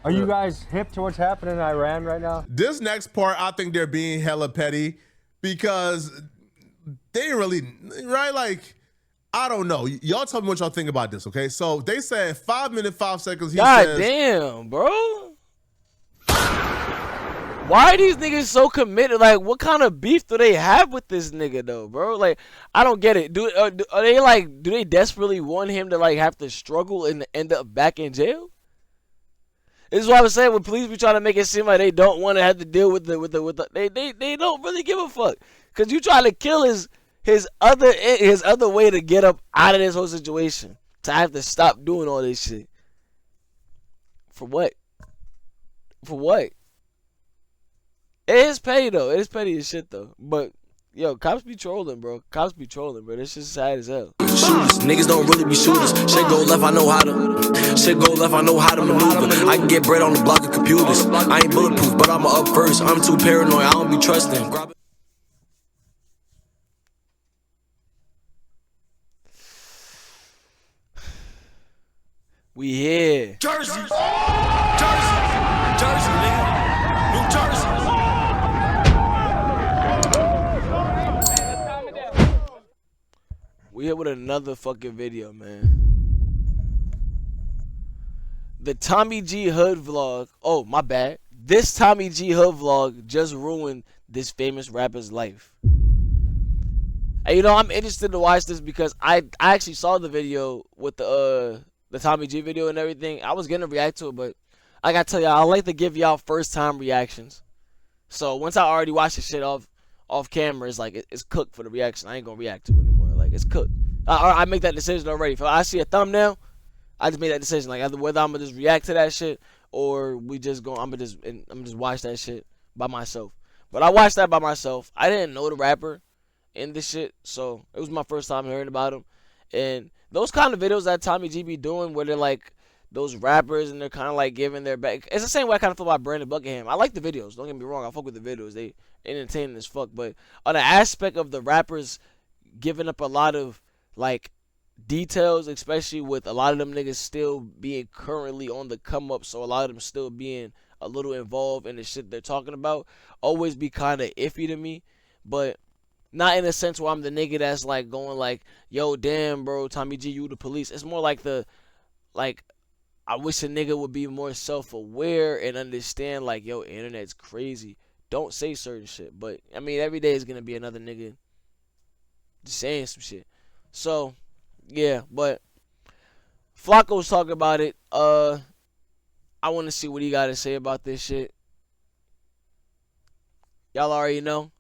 Are you guys hip to what's happening in Iran right now? This next part, I think they're being hella petty because they really, right? Like, I don't know. Y'all tell me what y'all think about this, okay? So they said 5 minutes, 5 seconds. He God says, damn, bro. Why are these niggas so committed? Like, what kind of beef do they have with this nigga, though, bro? Like, I don't get it. Are they like, do they desperately want him to like have to struggle and end up back in jail? This is what I was saying. When police be trying to make it seem like they don't want to have to deal with the they don't really give a fuck, cause you trying to kill his other way to get up out of this whole situation, to have to stop doing all this shit. For what? For what? It is petty though. It is petty as shit though. But yo, cops be trolling, bro. Cops be trolling, bro. This shit's sad as hell. Shooters, niggas don't really be shooters. Shit go left, I know how to. Shit go left, I know how to maneuver. I can get bread on the block of computers. I ain't bulletproof, but I'ma up first. I'm too paranoid, I don't be trusting. We here. Jersey, Jersey, Jersey, nigga. New Jersey. We here with another fucking video, man. The Tommy G Hood vlog. Oh, my bad. This Tommy G Hood vlog just ruined this famous rapper's life. And you know, I'm interested to watch this because I actually saw the video with the Tommy G video and everything. I was gonna react to it, but I gotta tell y'all, I like to give y'all first time reactions. So once I already watched the shit off camera, it's like it's cooked for the reaction. I ain't gonna react to it no more. Like, it's cooked. I make that decision already. If I see a thumbnail, I just made that decision. Like, either whether I'm gonna just react to that shit or I'm gonna just watch that shit by myself. But I watched that by myself. I didn't know the rapper in this shit, so it was my first time hearing about him. And those kind of videos that Tommy G be doing, where they're like those rappers and they're kind of like giving their back. It's the same way I kind of feel about Brandon Buckingham. I like the videos. Don't get me wrong. I fuck with the videos. They entertaining as fuck. But on the aspect of the rappers giving up a lot of like details, especially with a lot of them niggas still being currently on the come up, so a lot of them still being a little involved in the shit they're talking about, always be kind of iffy to me. But not in a sense where I'm the nigga that's like going like, yo, damn, bro, Tommy G, you the police. It's more like I wish a nigga would be more self-aware and understand, like, yo, internet's crazy. Don't say certain shit. But, I mean, every day is going to be another nigga just saying some shit. So, yeah, but Flacco's talking about it. I want to see what he got to say about this shit. Y'all already know.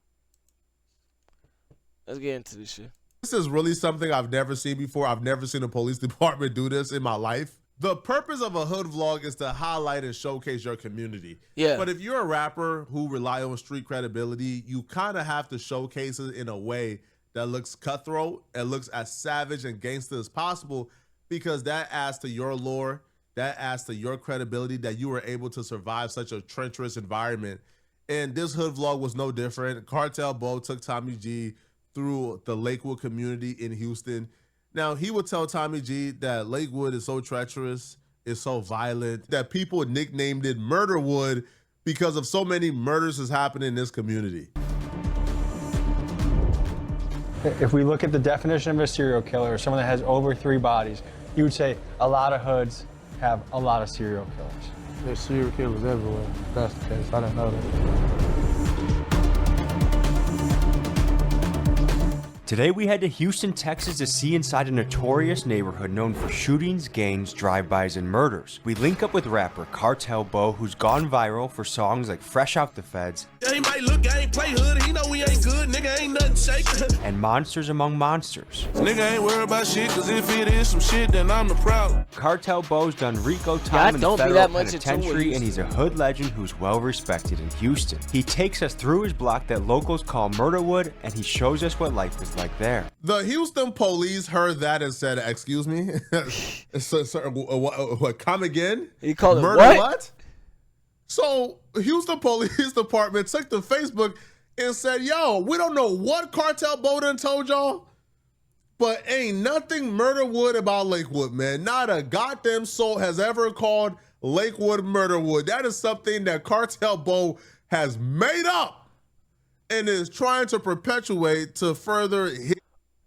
Let's get into this shit. this is really something I've never seen before. I've never seen a police department do this in my life. The purpose of a hood vlog is to highlight and showcase your community. Yeah. But if you're a rapper who rely on street credibility, you kind of have to showcase it in a way that looks cutthroat and looks as savage and gangster as possible, because that adds to your lore, that adds to your credibility that you were able to survive such a treacherous environment. And this hood vlog was no different. Cartel Bo took Tommy G through the Lakewood community in Houston. Now, he would tell Tommy G that Lakewood is so treacherous, is so violent, that people nicknamed it Murderwood because of so many murders that's happening in this community. If we look at the definition of a serial killer, someone that has over 3 bodies, you would say a lot of hoods have a lot of serial killers. There's serial killers everywhere. That's the case. I didn't know that. Today we head to Houston, Texas to see inside a notorious neighborhood known for shootings, gangs, drive-bys, and murders. We link up with rapper Cartel Bo, who's gone viral for songs like Fresh Out the Feds, Yeah, he might look, I ain't play hood, he know we ain't good, nigga ain't nothing shaking. and Monsters Among Monsters. Nigga ain't worried about shit, cause if it is some shit, then I'm the problem. Cartel Bo's done Rico I time in the don't be federal that much into penitentiary, Houston. and he's a hood legend who's well respected in Houston. He takes us through his block that locals call Murderwood, and he shows us what life is like there. The Houston police heard that and said, excuse me? What, come again? He called it Murder what? So Houston Police Department took to Facebook and said, yo, we don't know what Cartel Bowden told y'all, but ain't nothing Murderwood about Lakewood, man. Not a goddamn soul has ever called Lakewood, Murderwood. That is something that Cartel Bo has made up and is trying to perpetuate to further hit.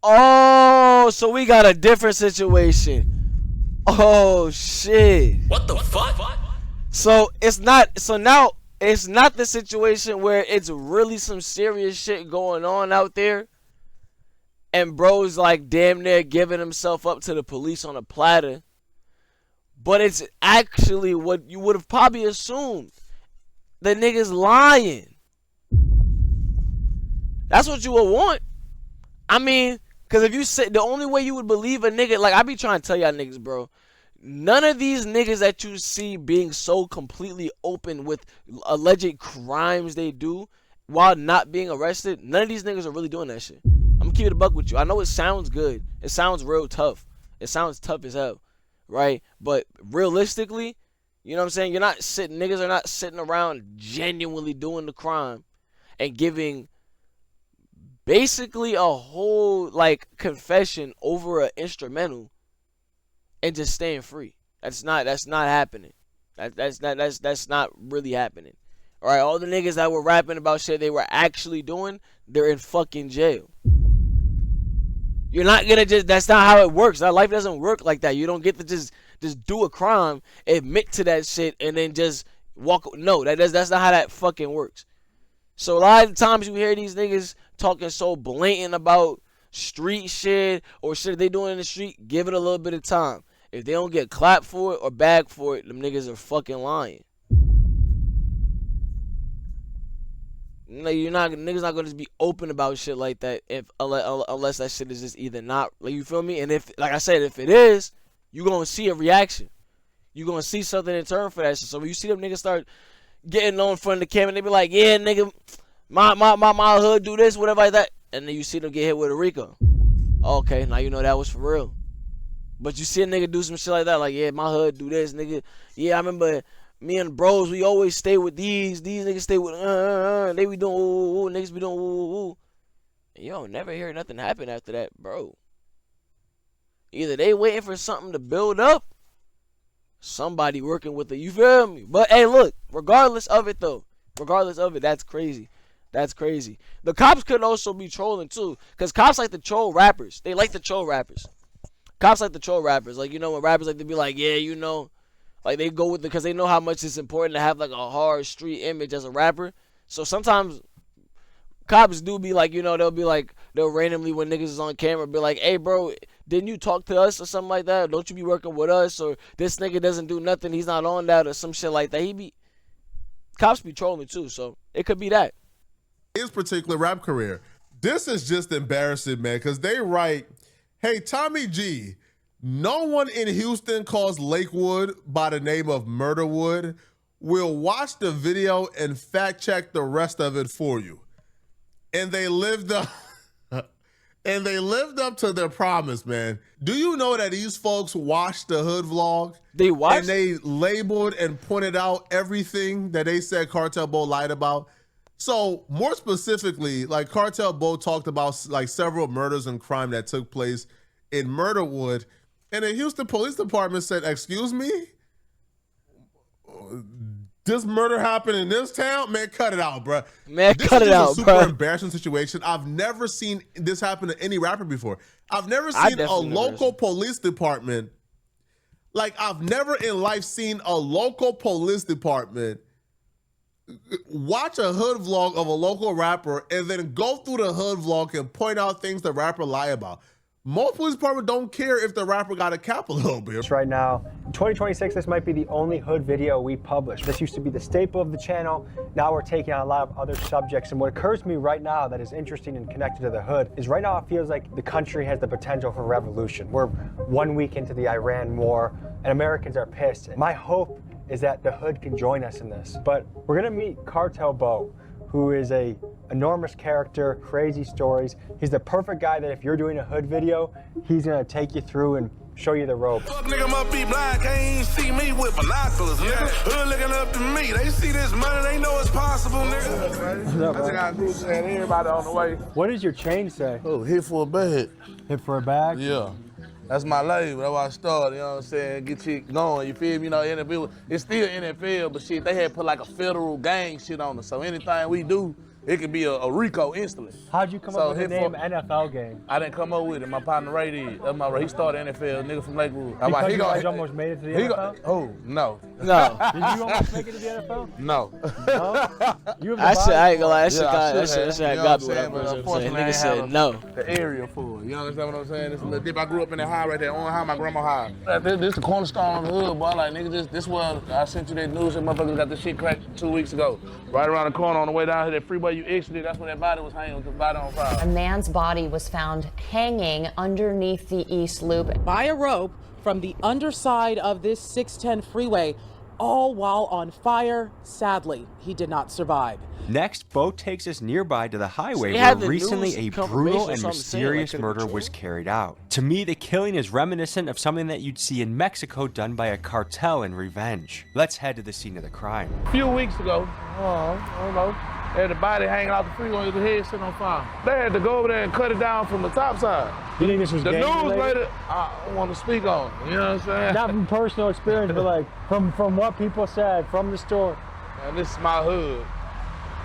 Oh, so we got a different situation. Oh shit. What the fuck? So it's not. So now it's not the situation where it's really some serious shit going on out there, and bro's like damn near giving himself up to the police on a platter. But it's actually what you would have probably assumed. The nigga's lying. That's what you would want. I mean, because if you say the only way you would believe a nigga, like I be trying to tell y'all niggas, bro, none of these niggas that you see being so completely open with alleged crimes they do while not being arrested, none of these niggas are really doing that shit. I'm gonna keep it a buck with you. I know it sounds good. It sounds real tough. It sounds tough as hell, right? But realistically, you know what I'm saying? Niggas are not sitting around genuinely doing the crime and giving basically a whole like confession over an instrumental and just staying free. That's not happening. That's not really happening. All right, all the niggas that were rapping about shit they were actually doing, they're in fucking jail. You're not gonna that's not how it works. That life doesn't work like that. You don't get to just do a crime, admit to that shit, and then just walk. No, that's not how that fucking works. So a lot of times you hear these niggas talking so blatant about street shit or shit they doing in the street, give it a little bit of time. If they don't get clapped for it or bagged for it, them niggas are fucking lying. No, niggas not gonna just be open about shit like that unless that shit is just either not, like, you feel me? And if, like I said, if it is, you gonna see a reaction. You gonna see something in turn for that shit. So when you see them niggas start getting on in front of the camera, they be like, yeah, nigga, my hood do this, whatever like that, and then you see them get hit with a Rico. Okay, now you know that was for real. But you see a nigga do some shit like that, like, yeah, my hood do this, nigga. Yeah, I remember me and bros, we always stay with these niggas stay with, they be doing ooh, niggas be doing ooh. And you don't never hear nothing happen after that, bro. Either they waiting for something to build up, somebody working with it, you feel me? But hey, look, regardless of it, that's crazy. That's crazy. The cops could also be trolling too, because cops like to troll rappers. They like to troll rappers. Cops like to troll rappers. Like, you know, when rappers like to be like, yeah, you know, like they go with it because they know how much it's important to have like a hard street image as a rapper. So sometimes cops do be like, you know, they'll randomly, when niggas is on camera, be like, hey, bro, didn't you talk to us or something like that? Or don't you be working with us? Or this nigga doesn't do nothing, he's not on that, or some shit like that. Cops be trolling too, so it could be that. His particular rap career. This is just embarrassing, man, because they write, hey, Tommy G, no one in Houston calls Lakewood by the name of Murderwood. We'll watch the video and fact check the rest of it for you. And they lived up to their promise, man. Do you know that these folks watched the hood vlog? They watched? And they labeled and pointed out everything that they said Cartel Bo lied about. So more specifically, like Cartel Bo talked about like several murders and crime that took place in Murderwood. And the Houston Police Department said, excuse me? This murder happened in this town? Man, cut it out, bro. Man, cut it out, bro. This is a super embarrassing situation. I've never seen this happen to any rapper before. I've never seen a local police department. Like, I've never in life seen a local police department watch a hood vlog of a local rapper and then go through the hood vlog and point out things the rapper lie about. Most police departments don't care if the rapper got a cap a little bit. Right now, in 2026, this might be the only hood video we publish. This used to be the staple of the channel. Now we're taking on a lot of other subjects. And what occurs to me right now that is interesting and connected to the hood is right now it feels like the country has the potential for revolution. We're 1 week into the Iran war and Americans are pissed. My hope is that the hood can join us in this. But we're gonna meet Cartel Bo, who is a enormous character, crazy stories. He's the perfect guy that if you're doing a hood video, he's gonna take you through and show you the ropes. Fuck nigga must be blind, can't even see me with binoculars, nigga. Hood looking up to me, they see this money, they know it's possible, nigga. What's up, I got group saying everybody on the way. What does your chain say? Oh, hit for a bag. Hit for a bag? Yeah. That's my label. That's why I started, you know what I'm saying? Get shit going, you feel me? You know, NFL, it's still NFL, but shit, they had put like a federal gang shit on it. So anything we do, it could be a RICO instantly. How'd you come up with the name NFL Gang? I didn't come up with it. My partner Ray did. That's my Ray. He started NFL, nigga from Lakewood. Because you guys almost made it to the NFL? Oh, no. No. Did you almost make it to the NFL? No. No? You have the I said, I ain't gonna lie, that Yeah, shit got me. What but I'm saying. unfortunately, I Nigga ain't said have no. The area for it. You understand what I'm saying? It's a little dip. I grew up in that high right there, on high, my grandma high. This the cornerstone of the hood, boy. Like, nigga, this where I sent you that news and motherfuckers got this shit cracked 2 weeks ago. Right around the corner on the way down here, that freeway you exited, that's where that body was hanging with the body on fire. A man's body was found hanging underneath the East Loop by a rope from the underside of this 610 freeway, all while on fire. Sadly, he did not survive. Next, Bo takes us nearby to the highway They where had the recently news a confirmation brutal or and something saying, mysterious like, murder was carried out. To me, the killing is reminiscent of something that you'd see in Mexico done by a cartel in revenge. Let's head to the scene of the crime. A few weeks ago, I don't know, they had the body hanging out the freeway with the head sitting on fire. They had to go over there and cut it down from the top side. You think this was The gang news related? later, I don't want to speak on it, you know what I'm saying? Not from personal experience, but like from what people said, from the story. Man, this is my hood.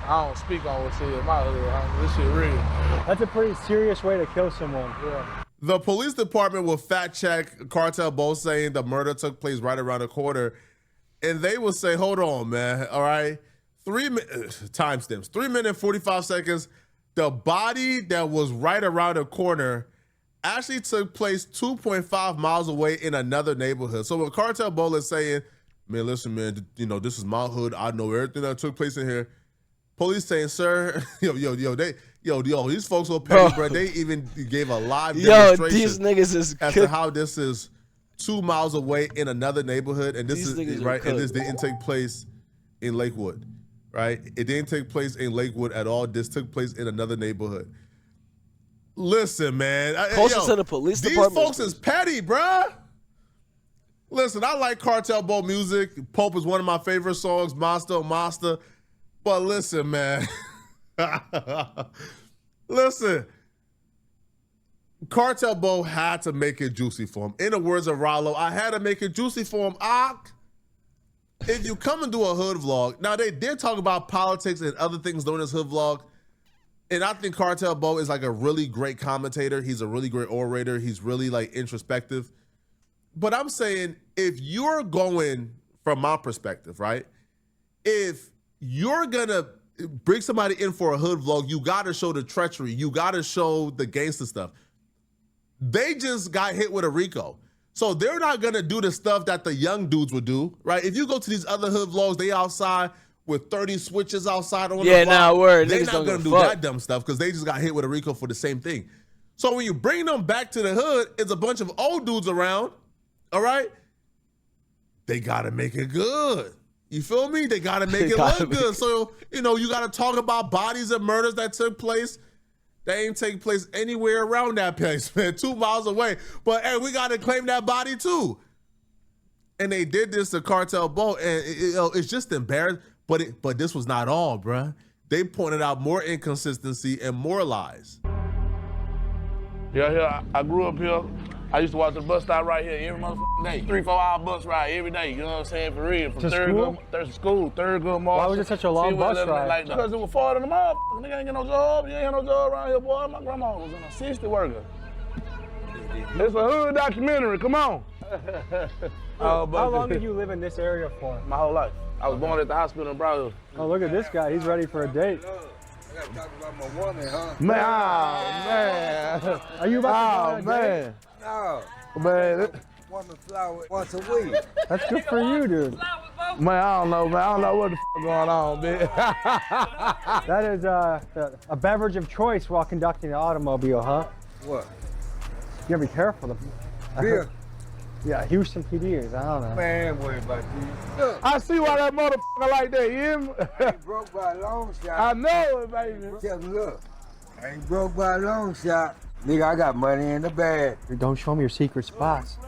I don't speak on what's in my hood, homie. This shit real. That's a pretty serious way to kill someone. Yeah. The police department will fact check Cartel Bo saying the murder took place right around the corner. And they will say, hold on, man, all right? Timestamps, 3 minutes, 45 seconds. The body that was right around the corner actually took place 2.5 miles away in another neighborhood. So what Cartel Bo is saying, man, listen, man, you know, this is my hood. I know everything that took place in here. Police saying, sir, these folks are petty, bro. They even gave a live demonstration these niggas is as to how this is 2 miles away in another neighborhood, and this is right, and this didn't take place in Lakewood, right? It didn't take place in Lakewood at all. This took place in another neighborhood. Listen, man, Closer to the police department. These folks is petty, bruh. Listen, I like Cartel Bo music. Pope is one of my favorite songs, Monster. But listen, man. Listen. Cartel Bo had to make it juicy for him. In the words of Rollo, I had to make it juicy for him. If you come and do a hood vlog, now they did talk about politics and other things during this hood vlog. And I think Cartel Bo is like a really great commentator. He's a really great orator. He's really like introspective. But I'm saying, if you're going from my perspective, right? If you're gonna bring somebody in for a hood vlog, you gotta show the treachery. You gotta show the gangster stuff. They just got hit with a RICO. So they're not gonna do the stuff that the young dudes would do, right? If you go to these other hood vlogs, they outside with 30 switches outside on the block. nah, word. They're Niggas not gonna do that dumb stuff because they just got hit with a RICO for the same thing. So when you bring them back to the hood, it's a bunch of old dudes around, all right? They gotta make it good. You feel me? They gotta make it look good. So, you know, you gotta talk about bodies and murders that took place. They ain't take place anywhere around that place, man, 2 miles away. But hey, we gotta claim that body too. And they did this to Cartel Bo, and it's just embarrassing. But this was not all, bruh. They pointed out more inconsistency and more lies. Yeah, I grew up here. I used to watch the bus stop right here every motherfucking day. 3-4 hour bus ride every day, you know what I'm saying, for real. From third good Why was it such a long bus ride? Because it was farther than my nigga ain't get no job. You ain't had no job around here, boy. My grandma was an assistant worker. It's a hood documentary, come on. How long did you live in this area for? My whole life. I was born at the hospital in Broward. Oh, look at this guy. He's ready for a date. I gotta talk about my woman, huh? Man, Are you about to go on a date? No. Man, Woman flower once a week. That's good for you, dude. man, I don't know, man. I don't know what the f going on, man. That is a beverage of choice while conducting an automobile, huh? What? You gotta be careful. Beer? Yeah, Houston PD is. I don't know. Man, worry about you. Look, I see why that motherfucker like that, you hear me? I ain't broke by a long shot. I know it, baby. Tell me, look, I ain't broke by a long shot. Nigga, I got money in the bag. Don't show me your secret spots.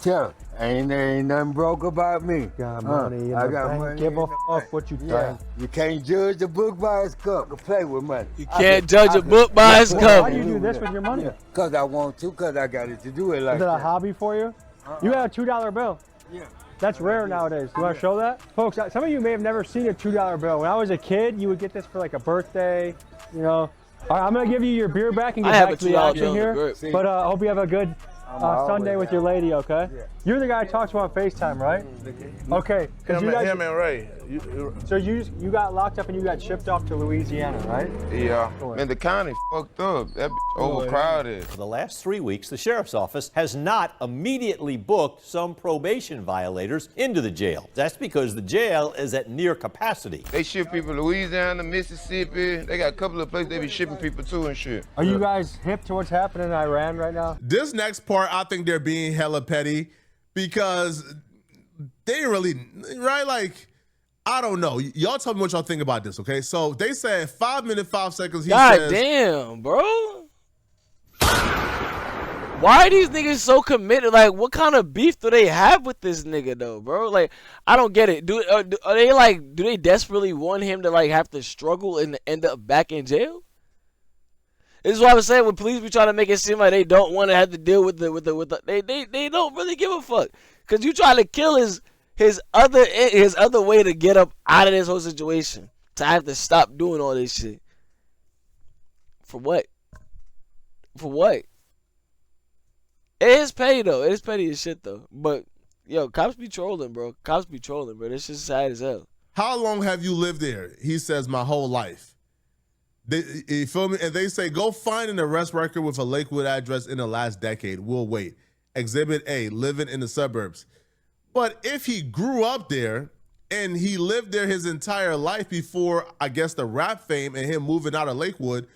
Tell him, Ain't nothing broke about me. Got money in I the got bank. money Give in a the fuck bank. what you Yeah, think. you can't judge the book by its cover. You can play with money. You can't judge a book by its cover. Why do you do this with your money? Because I want to, because I got it to do it like Is it a that. hobby for you? You got a $2 bill. Yeah. That's rare nowadays. You want to show that? Folks, some of you may have never seen a $2 bill. When I was a kid, you would get this for like a birthday, you know. All right, I'm going to give you your beer back and get back to the action here. But I hope you have a good Sunday with your lady, okay? Yeah. You're the guy I talked to on FaceTime, right? Okay. Him and Ray. So you got locked up and you got shipped off to Louisiana, right? Yeah. Man, the county fucked up. That overcrowded. For the last 3 weeks, the sheriff's office has not immediately booked some probation violators into the jail. That's because the jail is at near capacity. They ship people to Louisiana, Mississippi. They got a couple of places they be shipping people to and shit. Are you guys hip to what's happening in Iran right now? This next part, I think they're being hella petty because they really, right? Like, I don't know. Y'all tell me what y'all think about this, okay? So they said 5 minutes, 5 seconds. God damn, bro. Why are these niggas so committed? Like, what kind of beef do they have with this nigga, though, bro? Like, I don't get it. Are they like, do they desperately want him to like have to struggle and end up back in jail? This is what I was saying. When police be trying to make it seem like they don't want to have to deal with the they don't really give a fuck, cause you trying to kill his other way to get up out of this whole situation, to have to stop doing all this shit. For what? For what? It is petty though. It is petty as shit though. But yo, cops be trolling, bro. Cops be trolling, bro. This shit's sad as hell. How long have you lived there? He says, my whole life. You feel me? And they say, go find an arrest record with a Lakewood address in the last decade. We'll wait. Exhibit A, living in the suburbs. But if he grew up there and he lived there his entire life before, I guess, the rap fame and him moving out of Lakewood,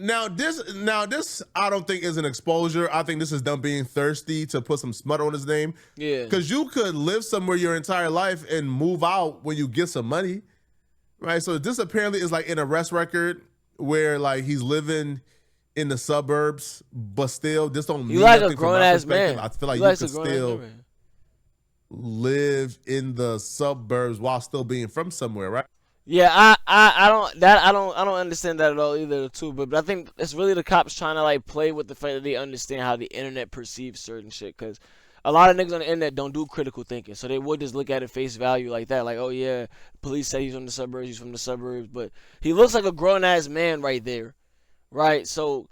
now this I don't think is an exposure. I think this is them being thirsty to put some smut on his name. Yeah. Because you could live somewhere your entire life and move out when you get some money. Right, so this apparently is like an arrest record where like he's living in the suburbs, but still this don't mean like nothing a grown ass man. I feel like you could still live in the suburbs while still being from somewhere, right? Yeah, I don't understand that at all either too. But I think it's really the cops trying to like play with the fact that they understand how the internet perceives certain shit, because a lot of niggas on the internet don't do critical thinking, so they would just look at it face value like that, like, oh yeah, police said he's from the suburbs, but he looks like a grown-ass man right there, right? So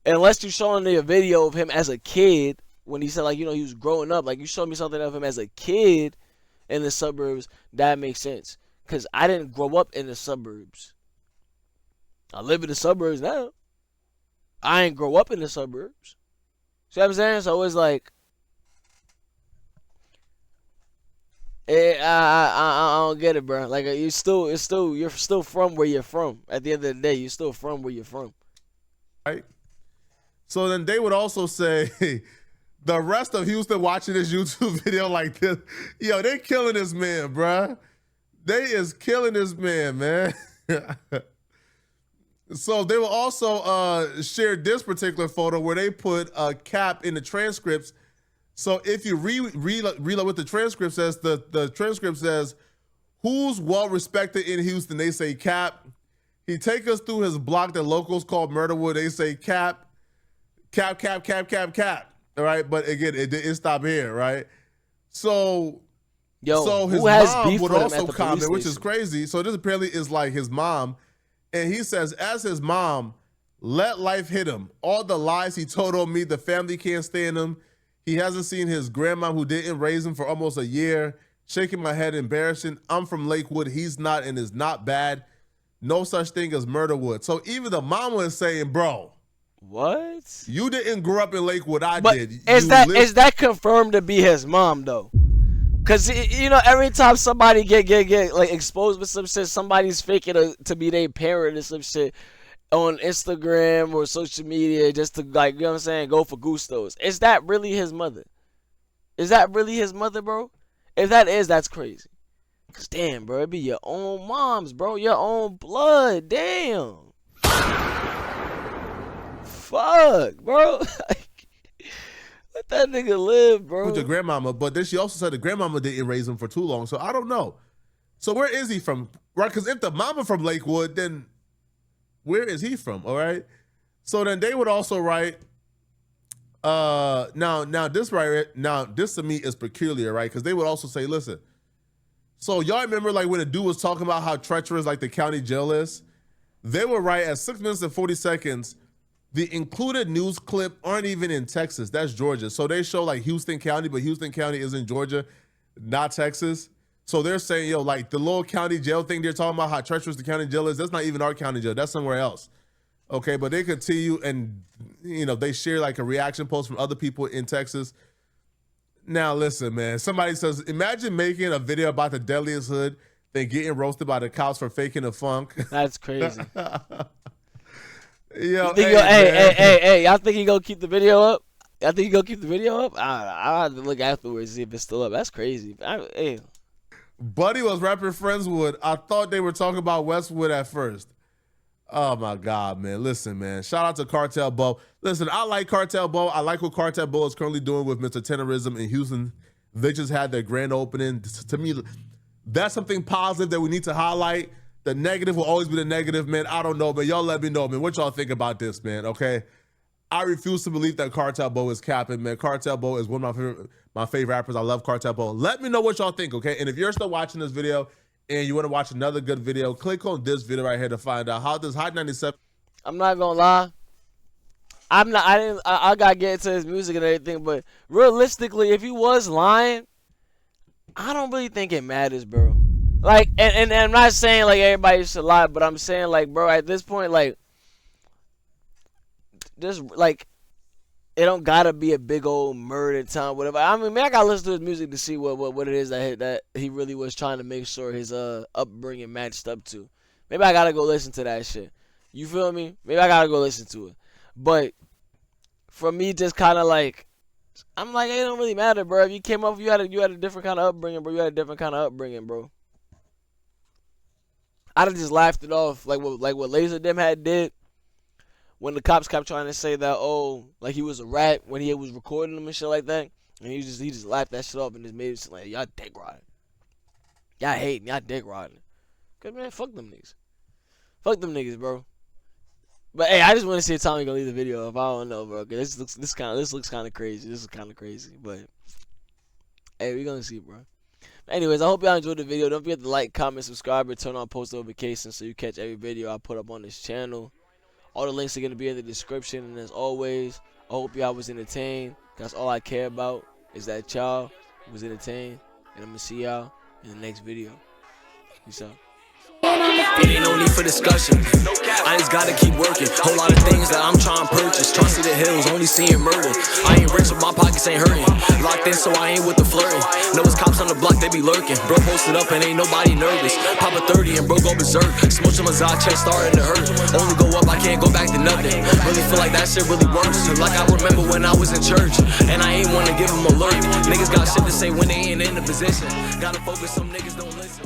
unless you're showing me a video of him as a kid, when he said, like, you know, he was growing up, like, you showed me something of him as a kid in the suburbs, that makes sense, because I didn't grow up in the suburbs. I live in the suburbs now. I ain't grow up in the suburbs. See what I'm saying? So it's like, I don't get it, bro. Like, you're still from where you're from. At the end of the day, you're still from where you're from. Right. So then they would also say, the rest of Houston watching this YouTube video like this, yo, they killing this man, bruh. They is killing this man. So they will also share this particular photo where they put a cap in the transcripts. So if you reload what the transcript says, the transcript says, who's well-respected in Houston? They say Cap. He take us through his block that locals call Murderwood. They say Cap. All right, but again, it didn't stop here, right? So, so his mom would also comment, which is crazy. So this apparently is like his mom. And he says, as his mom, let life hit him. All the lies he told on me, the family can't stand him. He hasn't seen his grandma who didn't raise him for almost a year. Shaking my head, embarrassing. I'm from Lakewood. He's not and is not bad. No such thing as Murderwood. So even the mama is saying, bro, what? You didn't grow up in Lakewood. I but did. Is that confirmed to be his mom though? Cause you know, every time somebody get like exposed with some shit, somebody's faking to be their parent or some shit on Instagram or social media just to, like, you know what I'm saying, go for gustos. Is that really his mother? Is that really his mother, bro? If that is, that's crazy. Cause damn, bro, it be your own moms, bro, your own blood. Damn. Fuck, bro. Let that nigga live, bro. With your grandmama, but then she also said the grandmama didn't raise him for too long, so I don't know. So where is he from? Right? Because if the mama from Lakewood, then where is he from? All right. So then they would also write. Now this to me is peculiar, right? Because they would also say, listen. So y'all remember like when a dude was talking about how treacherous like the county jail is? They would write at 6 minutes and 40 seconds. The included news clip aren't even in Texas. That's Georgia. So they show like Houston County, but Houston County is in Georgia, not Texas. So they're saying, yo, like the little county jail thing they're talking about, how treacherous the county jail is, that's not even our county jail. That's somewhere else. Okay, but they continue and, you know, they share like a reaction post from other people in Texas. Now, listen, man, somebody says, imagine making a video about the deadliest hood, then getting roasted by the cops for faking the funk. That's crazy. Yo, hey, y'all think he gonna keep the video up? Y'all think he gonna keep the video up? I'll have to look afterwards, see if it's still up. That's crazy. Hey. Buddy was rapping Friendswood. I thought they were talking about Westwood at first. Oh my God, man. Listen, man. Shout out to Cartel Bo. Listen, I like Cartel Bo. I like what Cartel Bo is currently doing with Mr. Terrorism in Houston. They just had their grand opening. To me, that's something positive that we need to highlight. The negative will always be the negative, man. I don't know, but y'all let me know, man. What y'all think about this, man, okay? I refuse to believe that Cartel Bo is capping, man. Cartel Bo is one of my favorite rappers. I love Cartel Bo. Let me know what y'all think, okay? And if you're still watching this video and you want to watch another good video, click on this video right here to find out how does Hot 97. I'm not gonna lie. I gotta get into his music and everything, but realistically, if he was lying, I don't really think it matters, bro. Like, and I'm not saying like everybody should lie, but I'm saying like, bro, at this point, like, just like, it don't gotta be a big old murder time, whatever. I mean, man, I gotta listen to his music to see what it is that he really was trying to make sure his upbringing matched up to. Maybe I gotta go listen to that shit. You feel me? Maybe I gotta go listen to it. But for me, just kind of like, I'm like, it don't really matter, bro. If you came up, you had a different kind of upbringing, bro. You had a different kind of upbringing, bro. I'd have just laughed it off, like what Laser Dim had did when the cops kept trying to say that, oh, like he was a rat when he was recording them and shit like that, and he just laughed that shit off and just made it like, y'all dick riding, y'all hating, y'all dick riding. Cause man, fuck them niggas, bro. But hey, I just want to see if Tommy gonna leave the video up. I don't know, bro. Cause this looks kind of crazy. This is kind of crazy, but hey, we gonna see, bro. Anyways, I hope y'all enjoyed the video. Don't forget to like, comment, subscribe, and turn on post notifications so you catch every video I put up on this channel. All the links are going to be in the description. And as always, I hope y'all was entertained. That's all I care about is that y'all was entertained. And I'm going to see y'all in the next video. Peace out. It ain't no need for discussion. I just gotta keep working. Whole lot of things that I'm trying to purchase. Trying to see the hills, only seeing murder. I ain't rich, but my pockets ain't hurting. Locked in, so I ain't with the flirting. Know it's cops on the block, they be lurking. Bro posted up and ain't nobody nervous. Pop a 30 and bro go berserk. Smooching my Zod chest starting to hurt. Only go up, I can't go back to nothing. Really feel like that shit really works. Like I remember when I was in church and I ain't wanna give them alert. Niggas got shit to say when they ain't in the position. Gotta focus, some niggas don't listen.